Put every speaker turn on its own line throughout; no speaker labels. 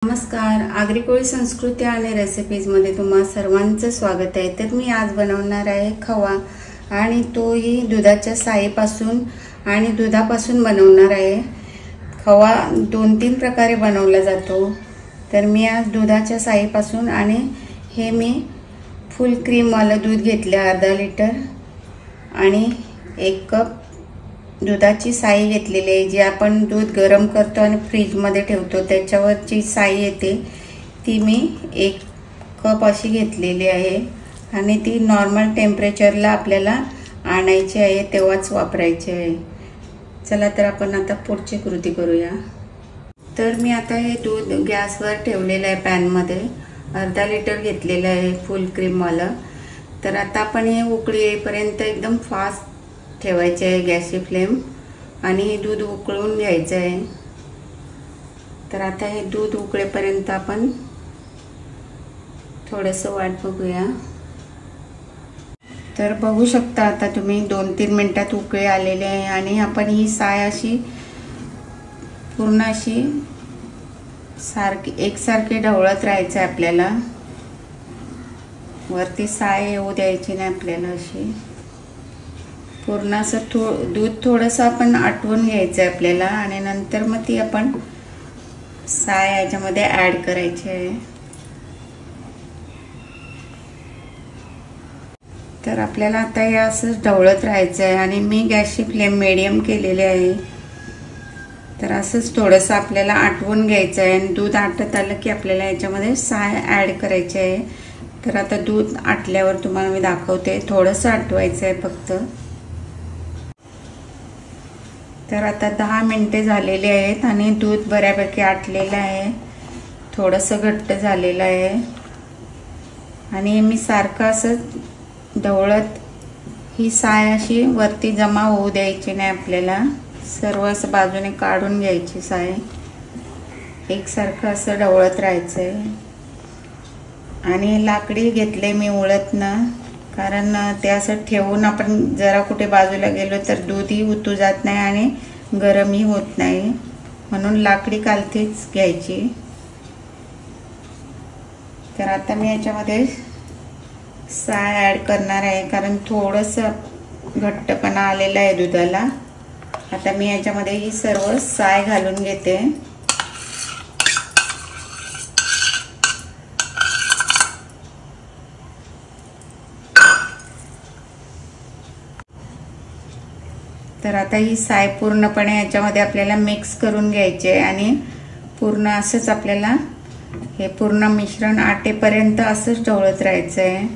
नमस्कार, आगरी संस्कृती आणि रेसिपीजमध्ये तुम्हा सर्वांचं स्वागत आहे। तर मी आज बनवणार आहे खवा आणि तोही दुधाच्या साईपासून आणि दुधापासून बनवणार आहे। खवा 2-3 प्रकारे बनवला जातो, तर मी आज दुधाच्या साईपासून आणि हे मी फुल क्रीम वाला दूध घेतले अर्धा लिटर आणि 1 कप दुधाची साई घेतलेली आहे। जी आपण दूध गरम करतो आणि फ्रीज मध्ये ठेवतो त्याच्यावरची साई येते ती मी 1 कप अशी घेतलेली आहे आणि ती नॉर्मल टेम्परेचरला आपल्याला आणायची आहे, तेव्हाच वापरायची आहे। चला तर आपण आता पुढची कृती करूया। तर मी आता हे दूध गॅसवर ठेवलेलं आहे, पॅन मध्ये अर्धा लिटर घेतलेलं आहे फुल क्रीम वाला। तर आता आपण हे उकळी येईपर्यंत एकदम फास्ट ठेवायचे आहे गॅसची फ्लेम आणि हे दूध उकळून घ्यायचं आहे। तर आता हे दूध उकळेपर्यंत आपण थोडंसं वाट बघूया। तर बघू शकता आता तुम्ही 2-3 मिनिटात उकळी आलेले आहे आणि आपण ही साय अशी पूर्ण अशी एकसारखी ढवळत राहायचं आहे आपल्याला। वरती साय येऊ द्यायची नाही आपल्याला, अशी पूर्ण असं दूध थोडंसं आपण आटवून घ्यायचं आहे आपल्याला आणि नंतर मग ती आपण साय याच्यामध्ये ऍड करायची आहे। तर आपल्याला आता हे असं ढवळत राहायचं आहे आणि मी गॅसची फ्लेम मीडियम केलेली आहे। तर असंच थोडंसं आपल्याला आटवून घ्यायचं आहे आणि दूध आटत आलं की आपल्याला याच्यामध्ये साय ऍड करायची आहे। तर आता दूध आटल्यावर तुम्हाला मी दाखवते, थोडंसं आटवायचं आहे फक्त। तर आता 10 मिनिटे झालेली आहेत आणि दूध बऱ्यापैकी आटलेलं आहे, थोडंसं घट्ट झालेलं आहे आणि मी सारखं असं ढवळत ही साय अशी वरती जमा होऊ द्यायची नाही आपल्याला, सर्व असं बाजूने काढून घ्यायची साय, एकसारखं असं ढवळत राहायचं आहे। आणि लाकडी घेतले मी उळतनं, कारण ते असं ठेवून आपण जरा कुठे बाजूला गेलो तर दूधही उतू जात नाही आणि गरमही होत नाही, म्हणून लाकडी कालथीच घ्यायची। तर आता मी याच्यामध्ये साय ऍड करणार आहे, कारण थोडंसं घट्टपणा आलेला आहे दुधाला। आता मी याच्यामध्ये ही सर्व साय घालून घेते। तर आता ही साय पूर्णपणे याच्यामध्ये आपल्याला मिक्स करून घ्यायची आहे आणि पूर्ण असंच आपल्याला हे पूर्ण मिश्रण आटेपर्यंत असंच ढवळत राहायचं आहे।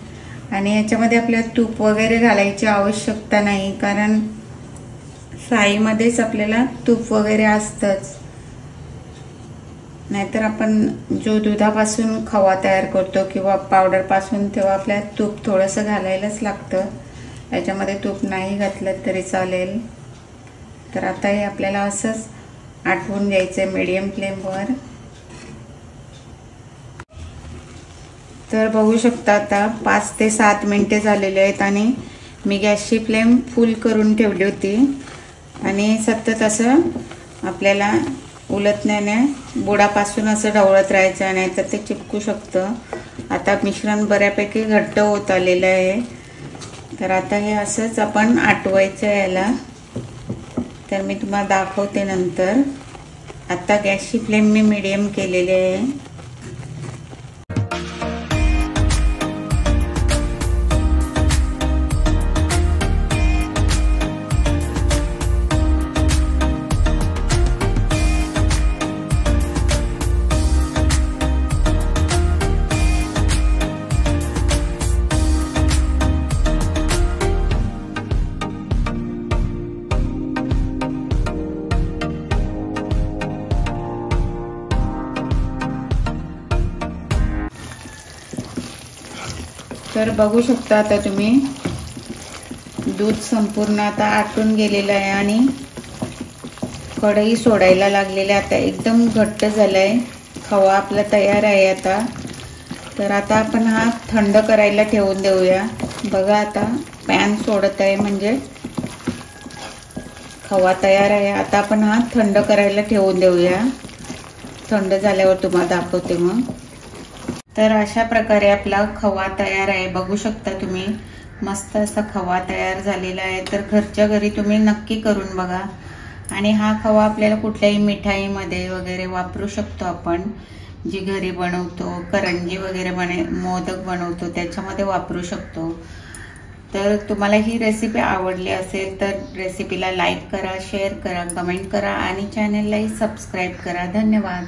आणि याच्यामध्ये आपल्याला तूप वगैरे घालायची आवश्यकता नाही, कारण साईमध्येच आपल्याला तूप वगैरे असतंच। नाहीतर आपण जो दुधापासून खवा तयार करतो किंवा पावडर पासून, तेव्हा आपल्याला तूप थोडंसं घालायलाच लागतं, याच्यामध्ये तूप नाही घातलं तरी चालेल। तर आता हे आपल्याला असंच आटवून घ्यायचं मीडियम फ्लेमवर। तर बघू शकता आता 5 ते 7 मिनिटे झालेले आहेत आणि मी गॅसची फ्लेम फुल करून ठेवली होती आणि सतत असं आपल्याला उलटण्याने बुडापासून असं ढवळत राहायचं, नाही तर ते चिपकू शकतं। आता मिश्रण बऱ्यापैकी घट्ट होत आलेलं आहे, तर आता हे असंच आपण आटवायचं याला। तर मी तुम्हाला दाखवते नंतर। आता गॅसची फ्लेम मी मीडियम केलेली आहे। तर बघू शकता आता तुम्ही दूध संपूर्ण आता आटून गेलेलं आहे आणि कढई सोडायला लागलेलं आहे। आता एकदम घट्ट झालंय, खवा आपला तयार आहे आता। तर आता आपण हा थंड करायला ठेवून देऊया। बघा आता पॅन सोडत आहे, म्हणजे खवा तयार आहे। आता आपण हा थंड करायला ठेवून देऊया। थंड झाल्यावर तुम्हाला दाखवते मग। तर अशा प्रकारे आपला खवा तयार आहे, बघू शकता तुम्ही। मस्त असा खवा तयार झालेला आहे। तर घरच्या घरी तुम्ही नक्की करून बघा। आणि हा खवा आपल्याला कुठल्याही मिठाईमध्ये वगैरे वापरू शकतो आपण, जी घरी बनवतो, करंजी वगैरे मोदक बनवतो त्याच्यामध्ये वापरू शकतो। तर तुम्हाला ही रेसिपी आवडली असेल तर रेसिपीला लाईक करा, शेअर करा, कमेंट करा आणि चॅनललाही सबस्क्राईब करा। धन्यवाद।